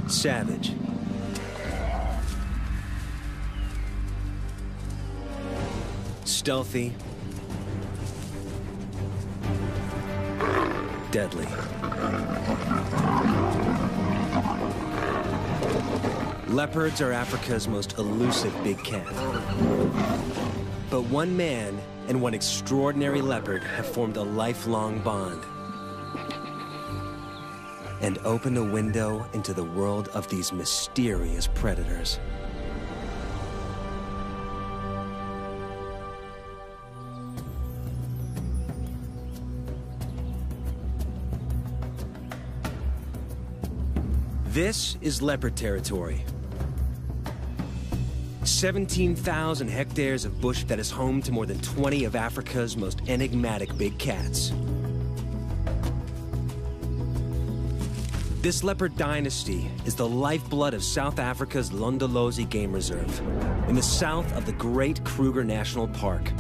Savage. Stealthy. Deadly. Leopards are Africa's most elusive big cat. But one man and one extraordinary leopard have formed a lifelong bond and opened a window into the world of these mysterious predators. This is leopard territory. 17,000 hectares of bush that is home to more than 20 of Africa's most enigmatic big cats. This leopard dynasty is the lifeblood of South Africa's Londolozi Game Reserve, in the south of the Great Kruger National Park.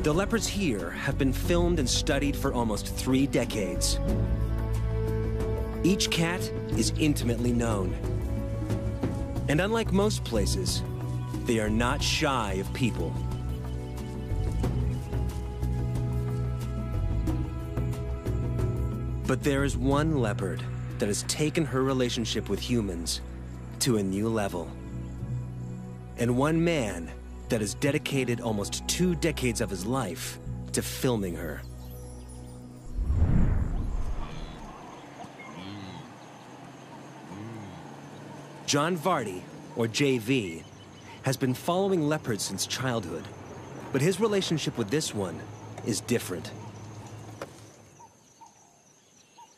The leopards here have been filmed and studied for almost 3 decades. Each cat is intimately known. And unlike most places, they are not shy of people. But there is one leopard that has taken her relationship with humans to a new level. And one man that has dedicated almost 2 decades of his life to filming her. John Vardy, or JV, has been following leopards since childhood, but his relationship with this one is different.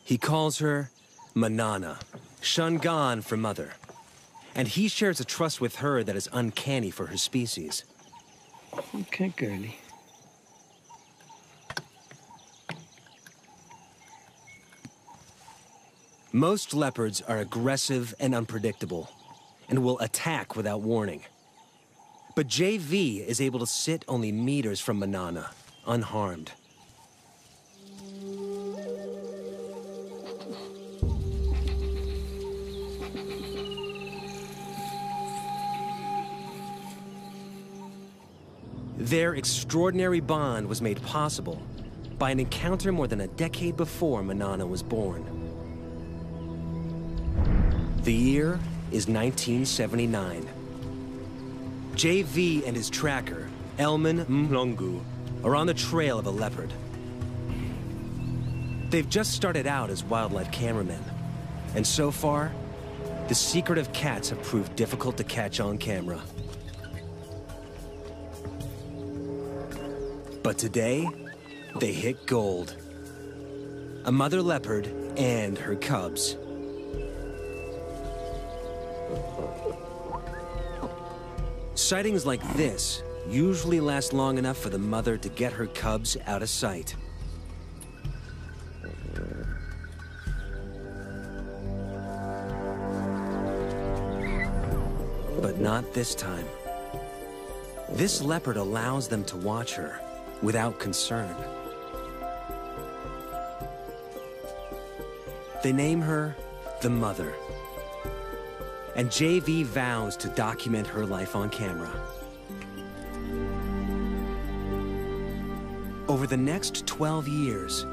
He calls her Manana, Shangan for mother, and he shares a trust with her that is uncanny for her species. Okay, girlie. Most leopards are aggressive and unpredictable, and will attack without warning. But JV is able to sit only meters from Manana, unharmed. Their extraordinary bond was made possible by an encounter more than a decade before Manana was born. The year is 1979. JV and his tracker, Elman Mlongu, are on the trail of a leopard. They've just started out as wildlife cameramen, and so far, the secretive cats have proved difficult to catch on camera. But today, they hit gold. A mother leopard and her cubs. Sightings like this usually last long enough for the mother to get her cubs out of sight. But not this time. This leopard allows them to watch her without concern. They name her the Mother. And JV vows to document her life on camera. Over the next 12 years,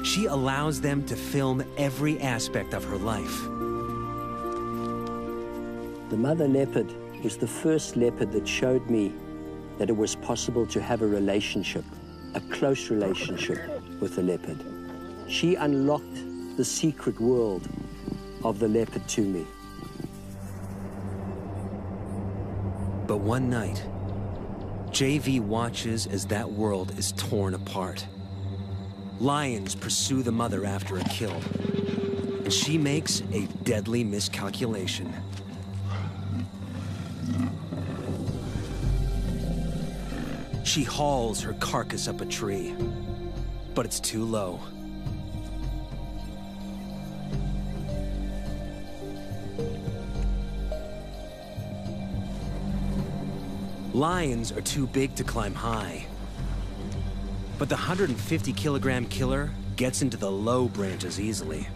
she allows them to film every aspect of her life. The mother leopard was the first leopard that showed me that it was possible to have a relationship, a close relationship with the leopard. She unlocked the secret world of the leopard to me. But one night, JV watches as that world is torn apart. Lions pursue the mother after a kill, and she makes a deadly miscalculation. She hauls her carcass up a tree, but it's too low. Lions are too big to climb high. But the 150-kilogram killer gets into the low branches easily.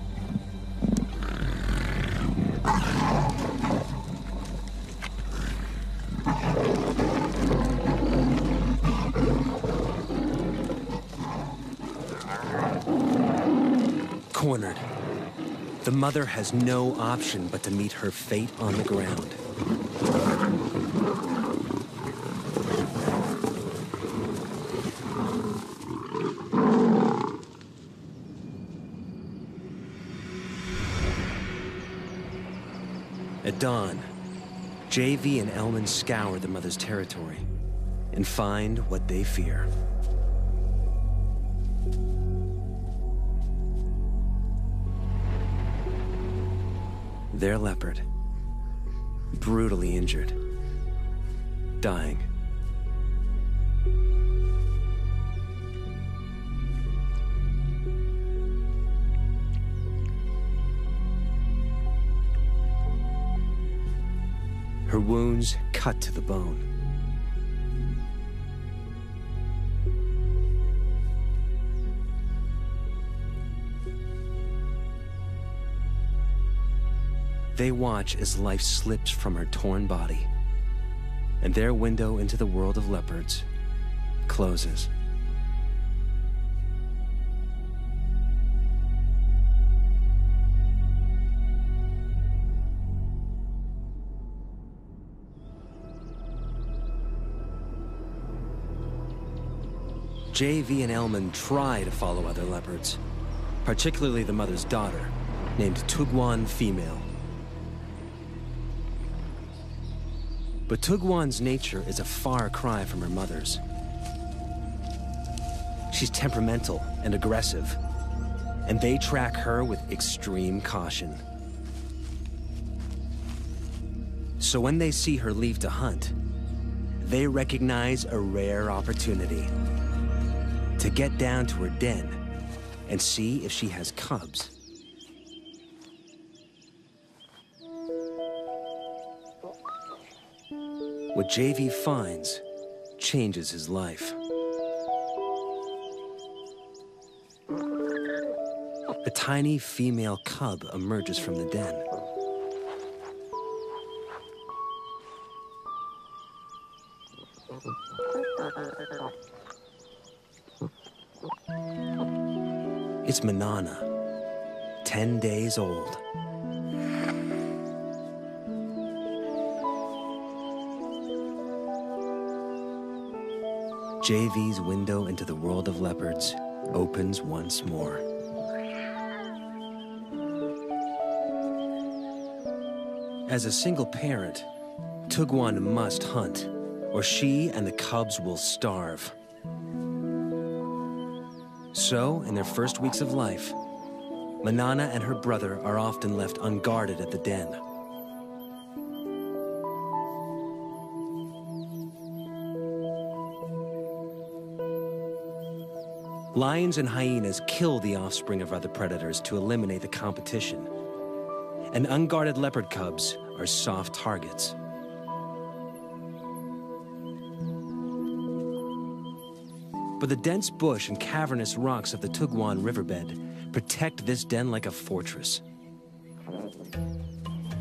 Cornered, the mother has no option but to meet her fate on the ground. At dawn, JV and Elman scour the mother's territory and find what they fear. Their leopard, brutally injured, dying. Her wounds cut to the bone. They watch as life slips from her torn body, and their window into the world of leopards closes. JV and Elman try to follow other leopards, particularly the mother's daughter, named Tugwan Female. But Tugwan's nature is a far cry from her mother's. She's temperamental and aggressive, and they track her with extreme caution. So when they see her leave to hunt, they recognize a rare opportunity to get down to her den and see if she has cubs. What JV finds changes his life. A tiny female cub emerges from the den. It's Manana, 10 days old. JV's window into the world of leopards opens once more. As a single parent, Tugwan must hunt, or she and the cubs will starve. So, in their first weeks of life, Manana and her brother are often left unguarded at the den. Lions and hyenas kill the offspring of other predators to eliminate the competition, and unguarded leopard cubs are soft targets. But the dense bush and cavernous rocks of the Tugwan riverbed protect this den like a fortress,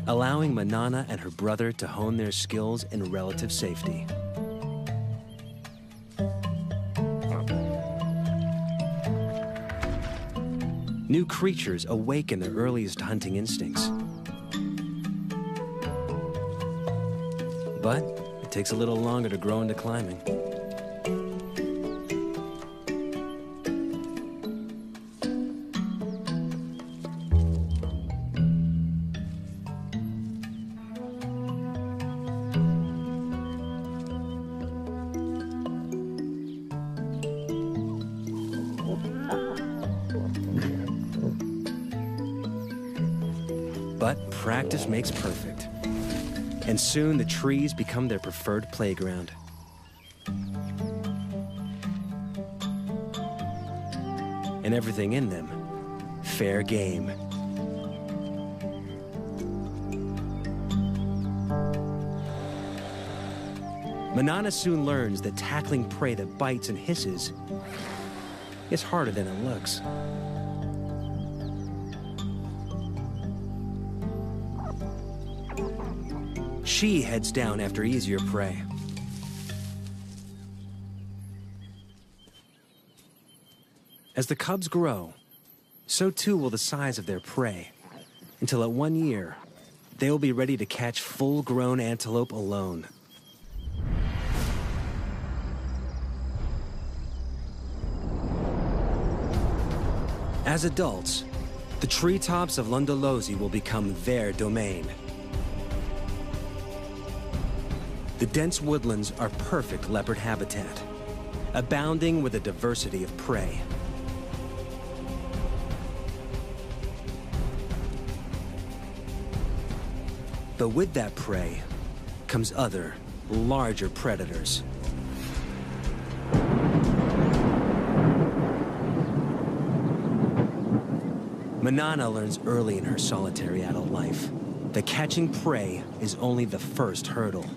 allowing Manana and her brother to hone their skills in relative safety. New creatures awaken their earliest hunting instincts. But it takes a little longer to grow into climbing. But practice makes perfect. And soon the trees become their preferred playground. And everything in them, fair game. Manana soon learns that tackling prey that bites and hisses is harder than it looks. She heads down after easier prey. As the cubs grow, so too will the size of their prey, until at 1 year, they will be ready to catch full-grown antelope alone. As adults, the treetops of Londolozi will become their domain. The dense woodlands are perfect leopard habitat, abounding with a diversity of prey. But with that prey comes other, larger predators. Manana learns early in her solitary adult life that catching prey is only the first hurdle.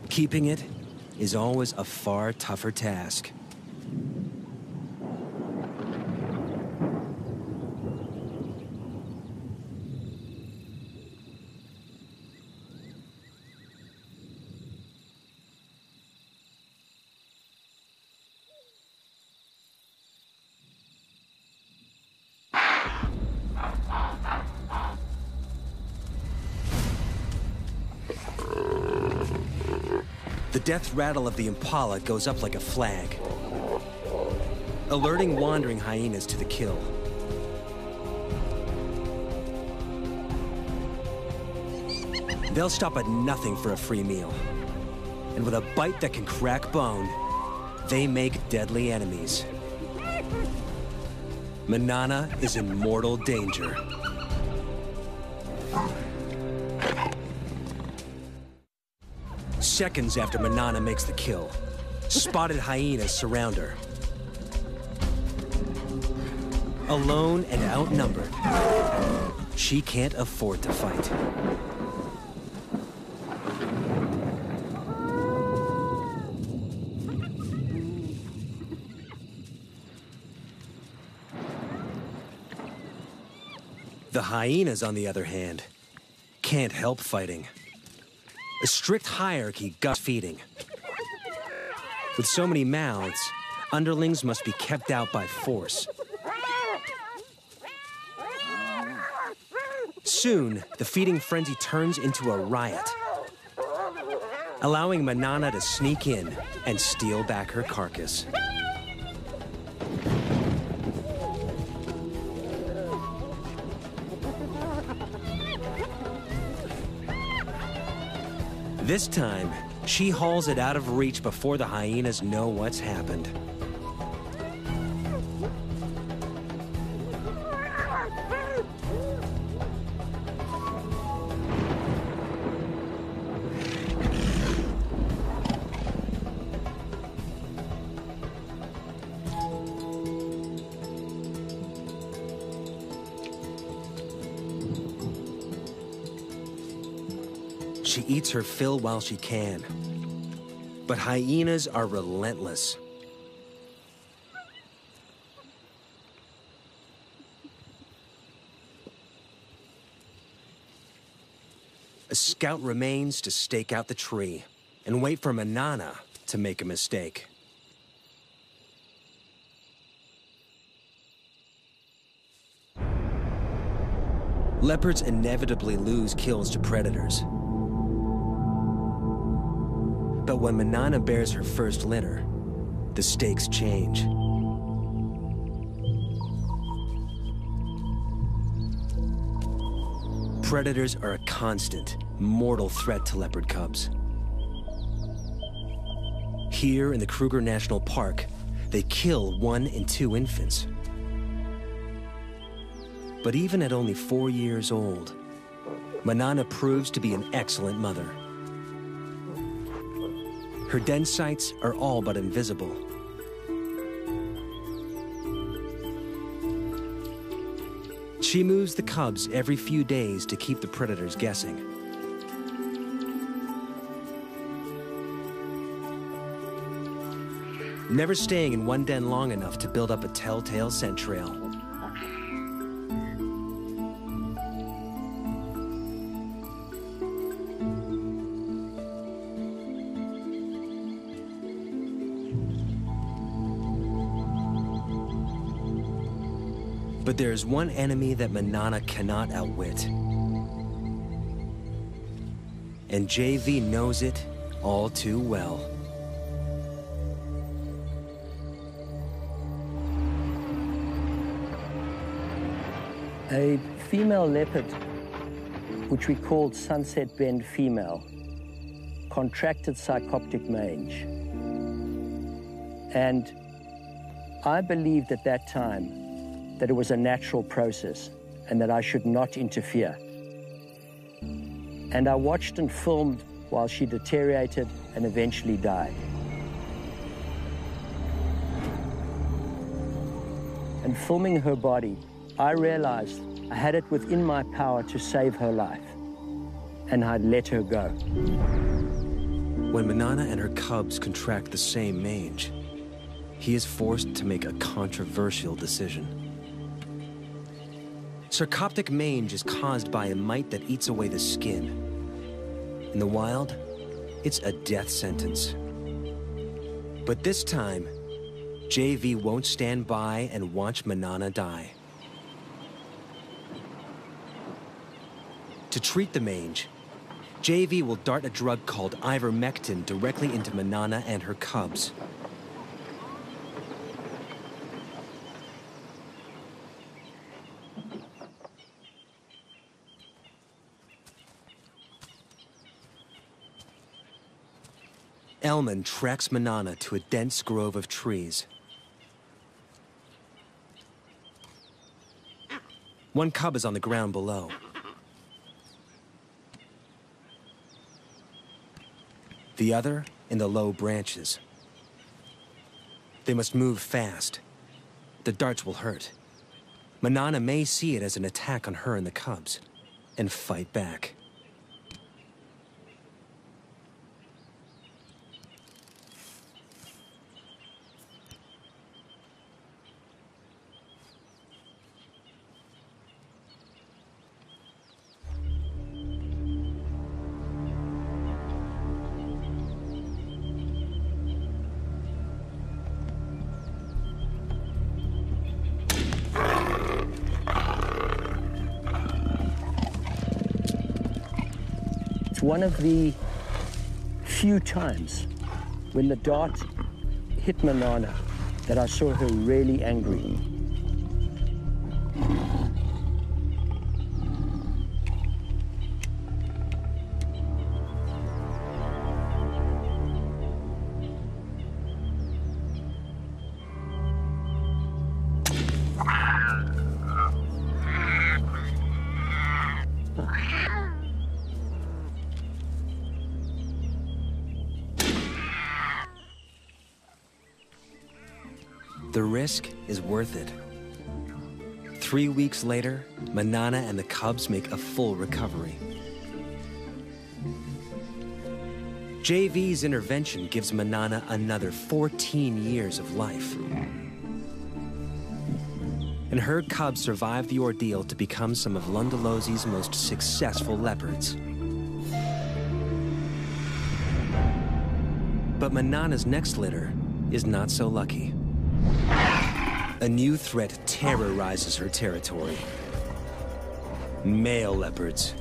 Keeping it is always a far tougher task. The death rattle of the impala goes up like a flag, alerting wandering hyenas to the kill. They'll stop at nothing for a free meal, and with a bite that can crack bone, they make deadly enemies. Manana is in mortal danger. Seconds after Manana makes the kill, spotted hyenas surround her. Alone and outnumbered, she can't afford to fight. The hyenas, on the other hand, can't help fighting. A strict hierarchy guts feeding. With so many mouths, underlings must be kept out by force. Soon, the feeding frenzy turns into a riot, allowing Manana to sneak in and steal back her carcass. This time, she hauls it out of reach before the hyenas know what's happened. She eats her fill while she can. But hyenas are relentless. A scout remains to stake out the tree and wait for Manana to make a mistake. Leopards inevitably lose kills to predators. But when Manana bears her first litter, the stakes change. Predators are a constant, mortal threat to leopard cubs. Here in the Kruger National Park, they kill 1 in 2 infants. But even at only 4 years old, Manana proves to be an excellent mother. Her den sites are all but invisible. She moves the cubs every few days to keep the predators guessing. Never staying in one den long enough to build up a telltale scent trail. But there's one enemy that Manana cannot outwit. And JV knows it all too well. A female leopard, which we called Sunset Bend female, contracted psychoptic mange. And I believed at that time that it was a natural process and that I should not interfere. And I watched and filmed while she deteriorated and eventually died. And filming her body, I realized I had it within my power to save her life, and I'd let her go. When Manana and her cubs contract the same mange, he is forced to make a controversial decision. Sarcoptic mange is caused by a mite that eats away the skin. In the wild, it's a death sentence. But this time, JV won't stand by and watch Manana die. To treat the mange, JV will dart a drug called ivermectin directly into Manana and her cubs. Elman tracks Manana to a dense grove of trees. One cub is on the ground below. The other in the low branches. They must move fast. The darts will hurt. Manana may see it as an attack on her and the cubs, and fight back. One of the few times when the dart hit Manana that I saw her really angry. The risk is worth it. 3 weeks later, Manana and the cubs make a full recovery. JV's intervention gives Manana another 14 years of life. And her cubs survive the ordeal to become some of Lundalosi's most successful leopards. But Manana's next litter is not so lucky. A new threat terrorizes her territory. Male leopards.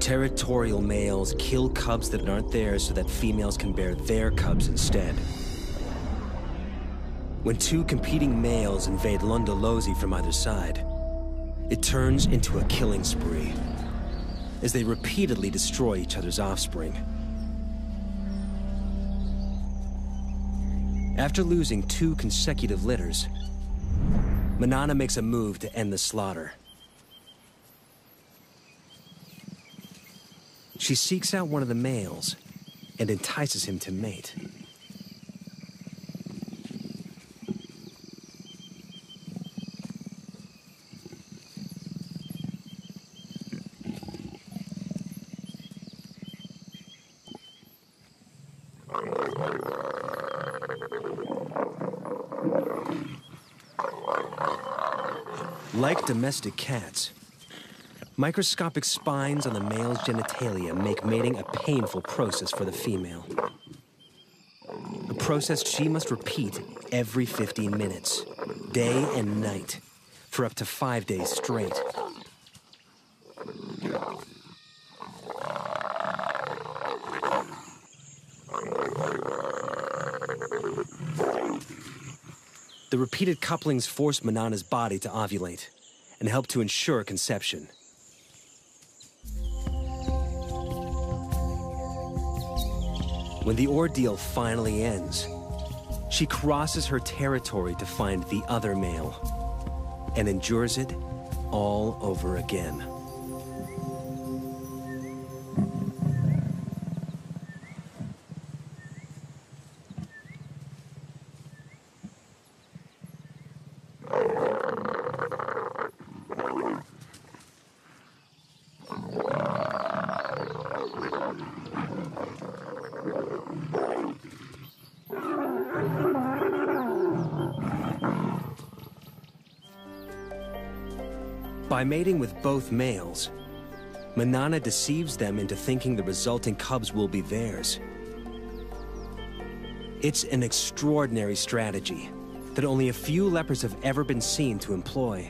Territorial males kill cubs that aren't theirs so that females can bear their cubs instead. When two competing males invade Lundalosi from either side, it turns into a killing spree as they repeatedly destroy each other's offspring. After losing 2 consecutive litters, Manana makes a move to end the slaughter. She seeks out one of the males and entices him to mate. Like domestic cats, microscopic spines on the male's genitalia make mating a painful process for the female. A process she must repeat every 15 minutes, day and night, for up to 5 days straight. The repeated couplings force Manana's body to ovulate and help to ensure conception. When the ordeal finally ends, she crosses her territory to find the other male and endures it all over again. By mating with both males, Manana deceives them into thinking the resulting cubs will be theirs. It's an extraordinary strategy that only a few leopards have ever been seen to employ.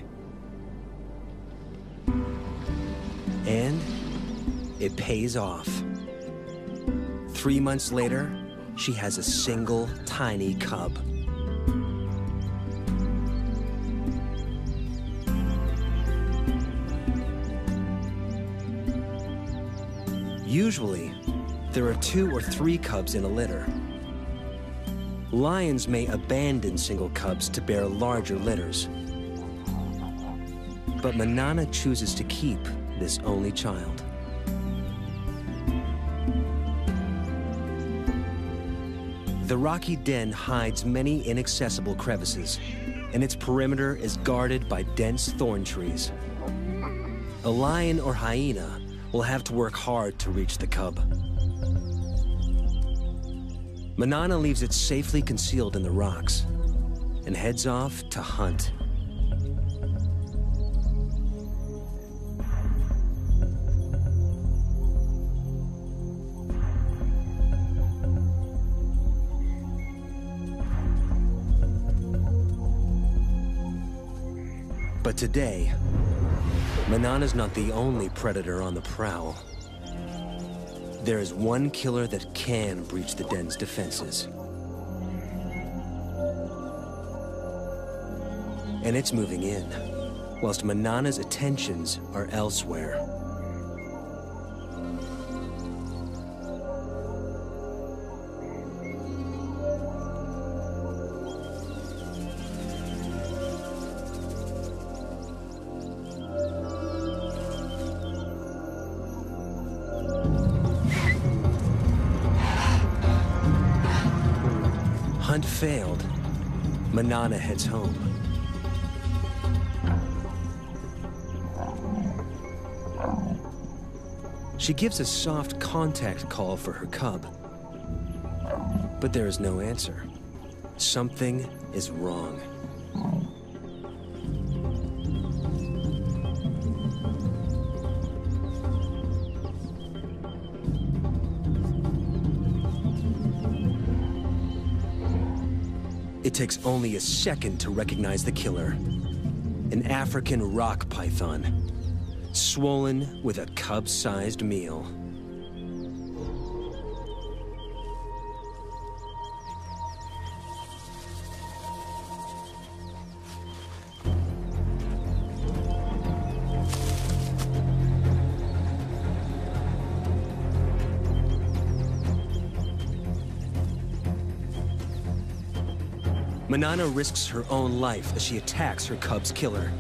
And it pays off. 3 months later, she has a single tiny cub. Usually, there are 2 or 3 cubs in a litter. Lions may abandon single cubs to bear larger litters. But Manana chooses to keep this only child. The rocky den hides many inaccessible crevices, and its perimeter is guarded by dense thorn trees. A lion or hyena will have to work hard to reach the cub. Manana leaves it safely concealed in the rocks and heads off to hunt. But today, Manana's not the only predator on the prowl. There is one killer that can breach the den's defenses. And it's moving in, whilst Manana's attentions are elsewhere. Hunt failed, Manana heads home. She gives a soft contact call for her cub, but there is no answer. Something is wrong. It takes only a second to recognize the killer. An African rock python, swollen with a cub-sized meal. Manana risks her own life as she attacks her cub's killer.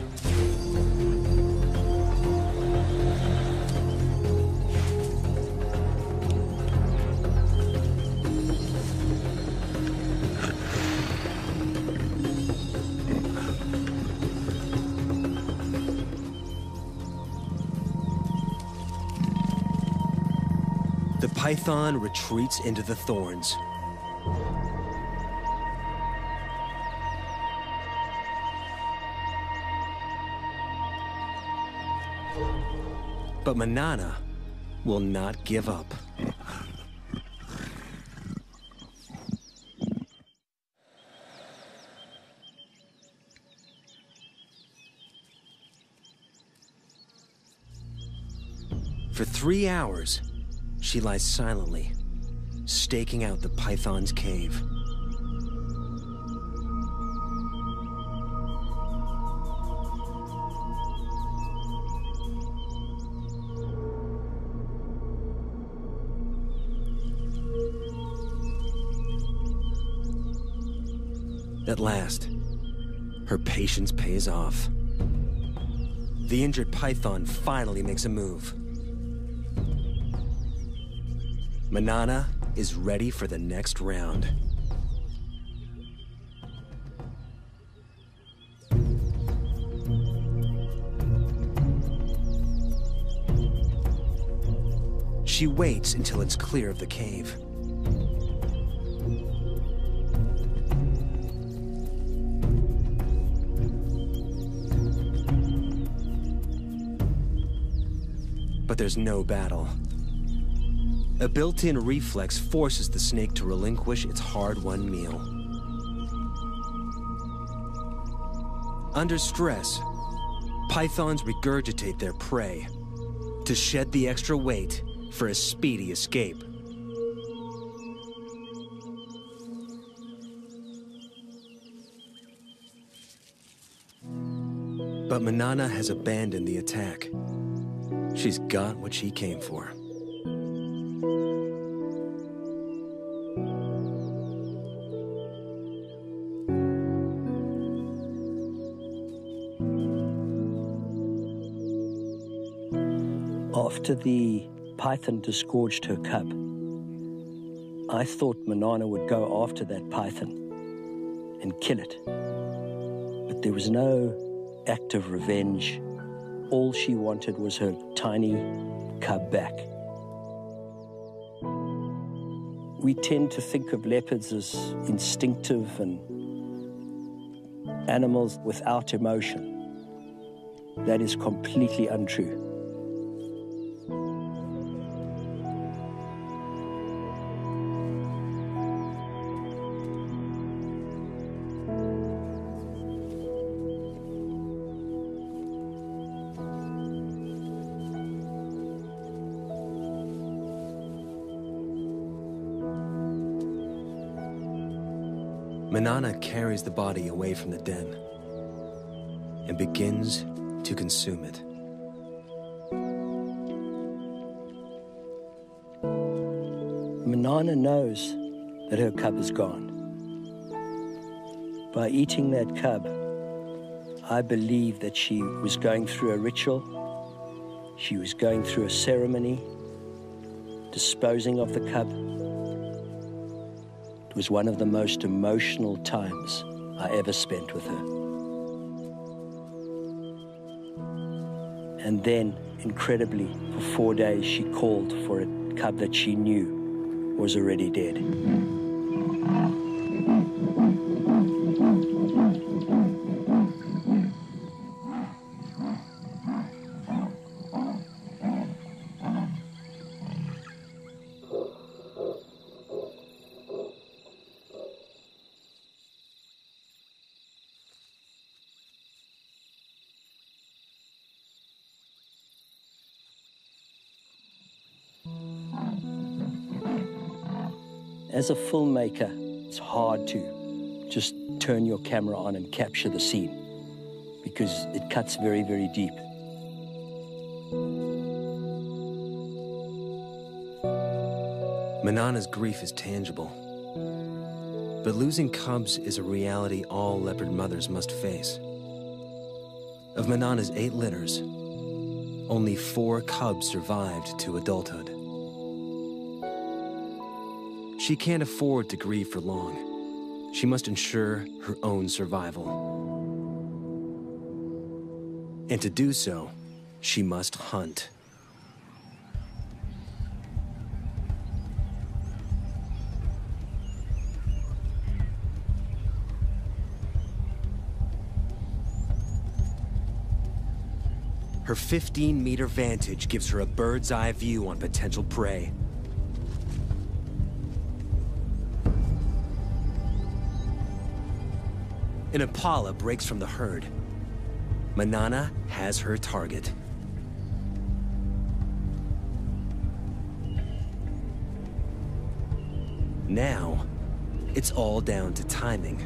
The python retreats into the thorns. But Manana will not give up. 3 hours, she lies silently, staking out the python's cave. At last, her patience pays off. The injured python finally makes a move. Manana is ready for the next round. She waits until it's clear of the cave. But there's no battle. A built-in reflex forces the snake to relinquish its hard-won meal. Under stress, pythons regurgitate their prey to shed the extra weight for a speedy escape. But Manana has abandoned the attack. She's got what she came for. After the python disgorged her cub, I thought Manana would go after that python and kill it. But there was no act of revenge. All she wanted was her tiny cub back. We tend to think of leopards as instinctive and animals without emotion. That is completely untrue. Manana carries the body away from the den and begins to consume it. Manana knows that her cub is gone. By eating that cub, I believe that she was going through a ritual, she was going through a ceremony, disposing of the cub. It was one of the most emotional times I ever spent with her. And then, incredibly, for 4 days, she called for a cub that she knew was already dead. As a filmmaker, it's hard to just turn your camera on and capture the scene because it cuts very, very deep. Manana's grief is tangible, but losing cubs is a reality all leopard mothers must face. Of Manana's 8 litters, only 4 cubs survived to adulthood. She can't afford to grieve for long. She must ensure her own survival. And to do so, she must hunt. Her 15-meter vantage gives her a bird's-eye view on potential prey. An impala breaks from the herd. Manana has her target. Now, it's all down to timing.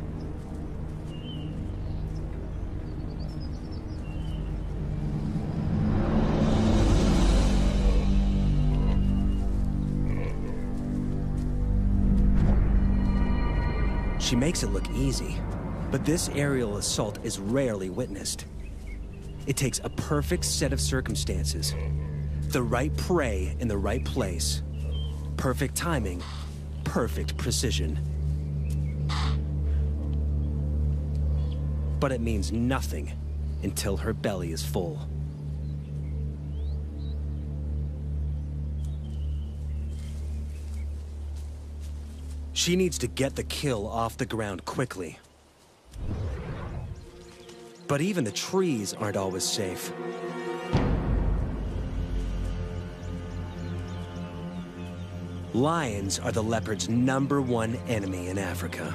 She makes it look easy, but this aerial assault is rarely witnessed. It takes a perfect set of circumstances, the right prey in the right place, perfect timing, perfect precision. But it means nothing until her belly is full. She needs to get the kill off the ground quickly. But even the trees aren't always safe. Lions are the leopard's #1 enemy in Africa.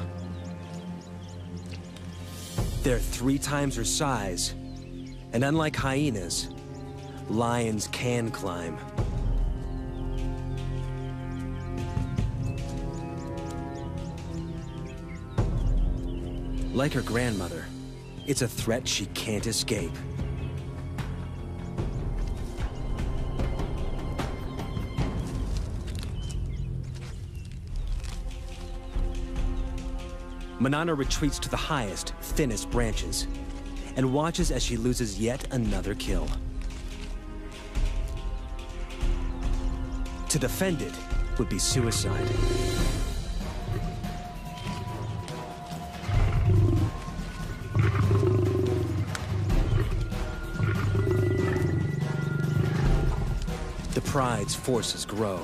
They're 3 times her size, and unlike hyenas, lions can climb. Like her grandmother, it's a threat she can't escape. Manana retreats to the highest, thinnest branches, and watches as she loses yet another kill. To defend it would be suicide. The pride's forces grow.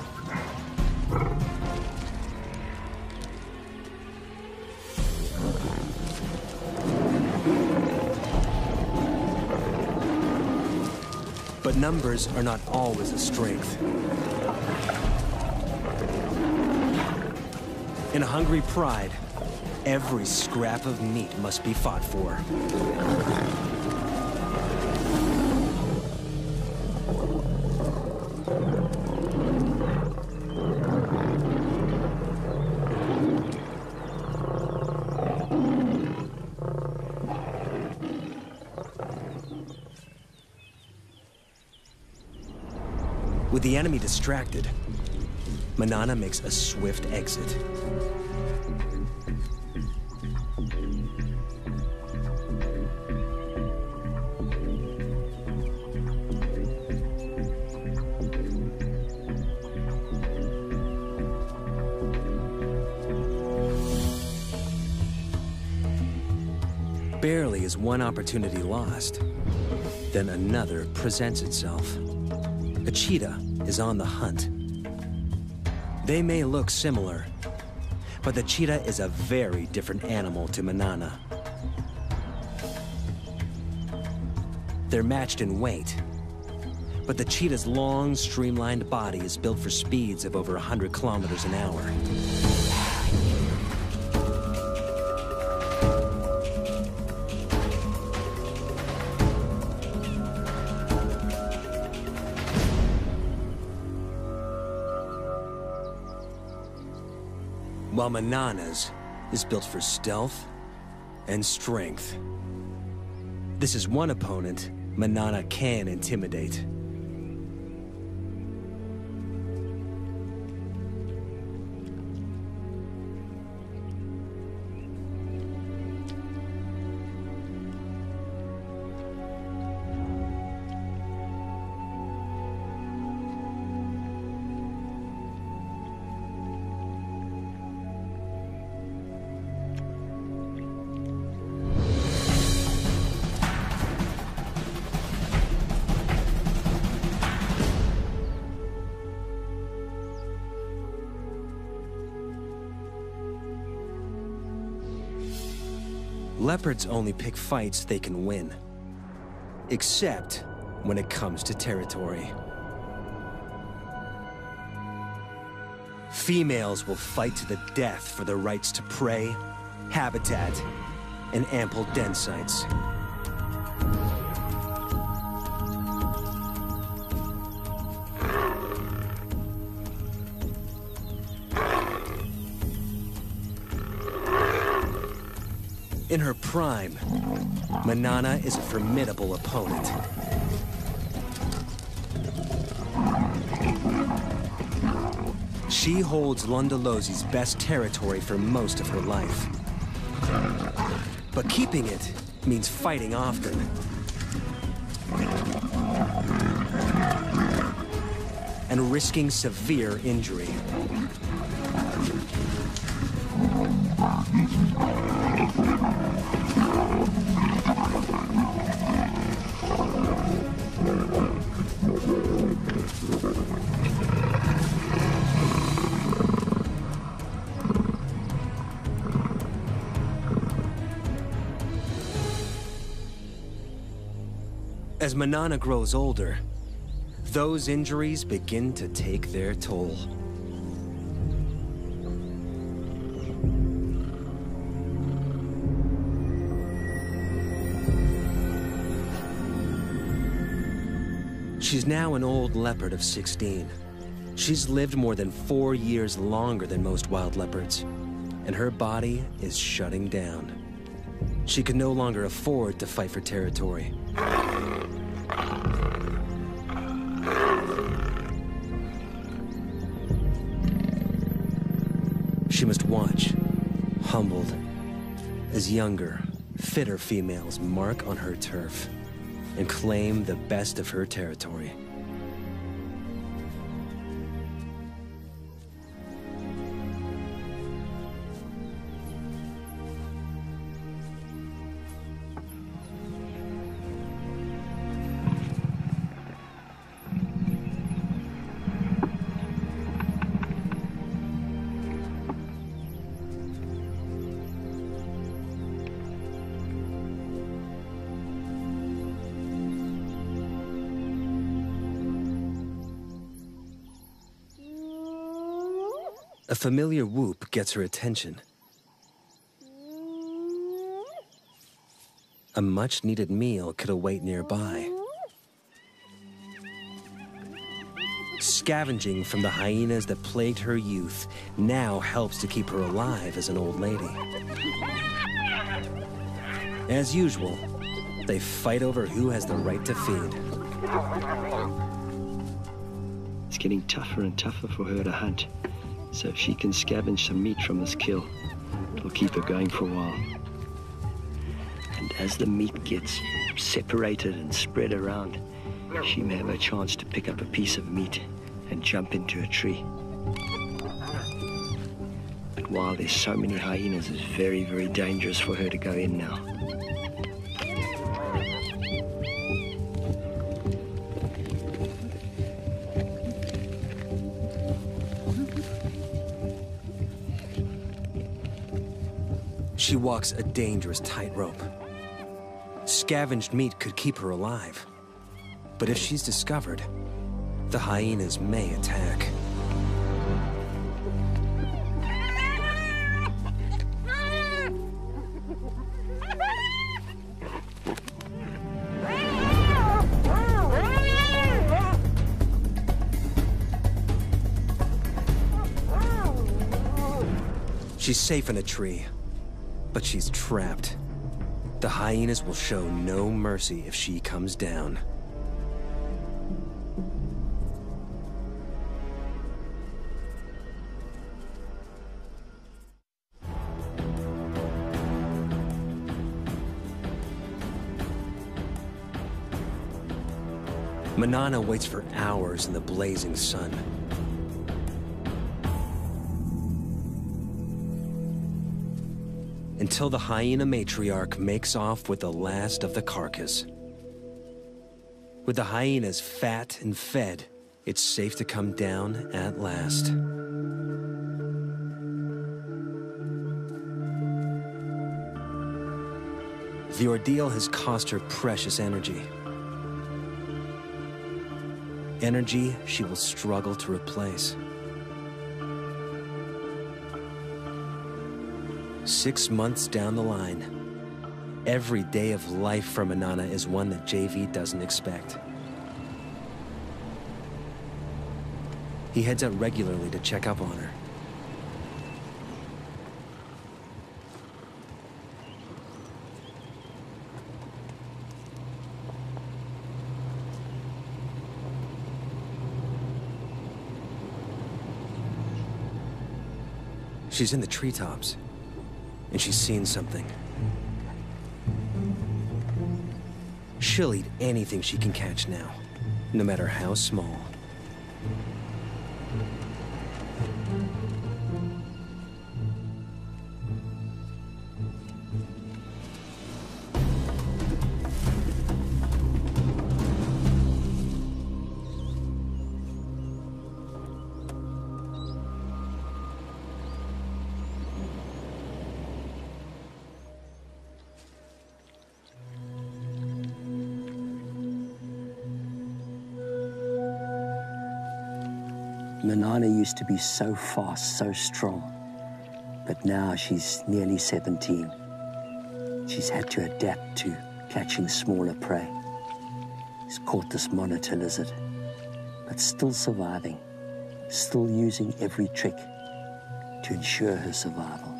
But numbers are not always a strength. In a hungry pride, every scrap of meat must be fought for. With the enemy distracted, Manana makes a swift exit. Barely is one opportunity lost, then another presents itself. A cheetah is on the hunt. They may look similar, but the cheetah is a very different animal to Manana. They're matched in weight, but the cheetah's long, streamlined body is built for speeds of over 100 kilometers an hour. While Manana's is built for stealth and strength. This is one opponent Manana can intimidate. Leopards only pick fights they can win. Except when it comes to territory. Females will fight to the death for their rights to prey, habitat, and ample den sites. In her prime, Manana is a formidable opponent. She holds Londolosi's best territory for most of her life. But keeping it means fighting often. And risking severe injury. As Manana grows older, those injuries begin to take their toll. She's now an old leopard of 16. She's lived more than 4 years longer than most wild leopards, and her body is shutting down. She can no longer afford to fight for territory. She must watch, humbled, as younger, fitter females mark on her turf and claim the best of her territory. A familiar whoop gets her attention. A much-needed meal could await nearby. Scavenging from the hyenas that plagued her youth now helps to keep her alive as an old lady. As usual, they fight over who has the right to feed. It's getting tougher and tougher for her to hunt. So if she can scavenge some meat from this kill, it'll keep her going for a while. And as the meat gets separated and spread around, she may have a chance to pick up a piece of meat and jump into a tree. But while there's so many hyenas, it's very, very dangerous for her to go in now. She walks a dangerous tightrope. Scavenged meat could keep her alive. But if she's discovered, the hyenas may attack. She's safe in a tree. But she's trapped. The hyenas will show no mercy if she comes down. Manana waits for hours in the blazing sun. Until the hyena matriarch makes off with the last of the carcass. With the hyenas fat and fed, it's safe to come down at last. The ordeal has cost her precious energy. Energy she will struggle to replace. 6 months down the line, every day of life for Manana is one that JV doesn't expect. He heads out regularly to check up on her. She's in the treetops, and she's seen something. She'll eat anything she can catch now, no matter how small. Manana used to be so fast, so strong, but now she's nearly 17. She's had to adapt to catching smaller prey. She's caught this monitor lizard, but still surviving, still using every trick to ensure her survival.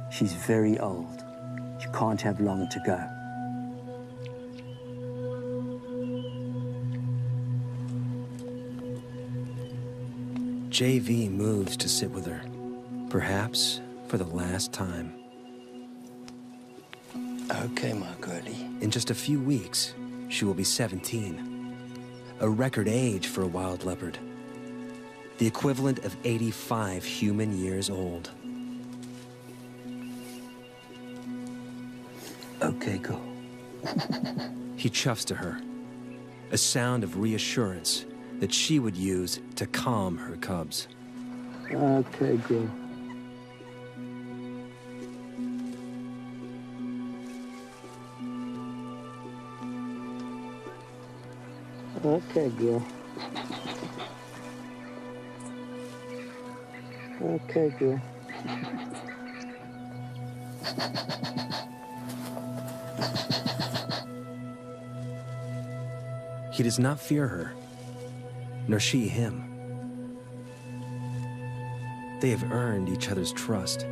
She's very old. She can't have long to go. JV moves to sit with her, perhaps for the last time. Okay, my girlie. In just a few weeks, she will be 17. A record age for a wild leopard. The equivalent of 85 human years old. Okay, go. He chuffs to her, a sound of reassurance that she would use to calm her cubs. Okay, girl. Okay, girl. Okay, girl. He does not fear her, nor she him. They have earned each other's trust.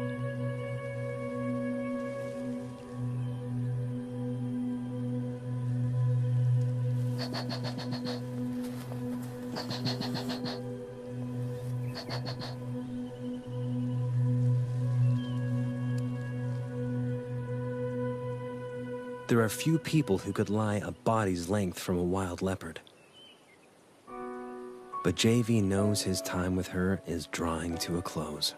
There are few people who could lie a body's length from a wild leopard. But JV knows his time with her is drawing to a close.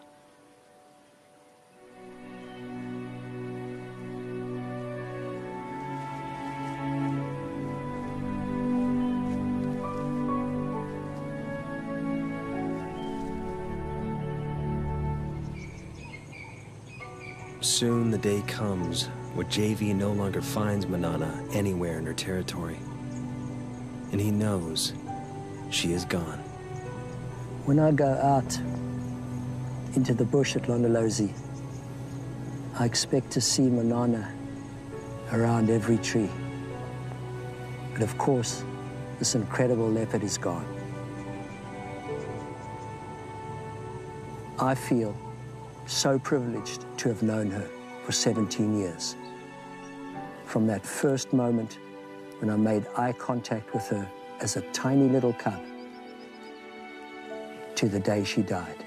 Soon the day comes where JV no longer finds Manana anywhere in her territory. And he knows she is gone. When I go out into the bush at Londolozi, I expect to see Manana around every tree. But of course, this incredible leopard is gone. I feel so privileged to have known her for 17 years. From that first moment when I made eye contact with her as a tiny little cub to the day she died.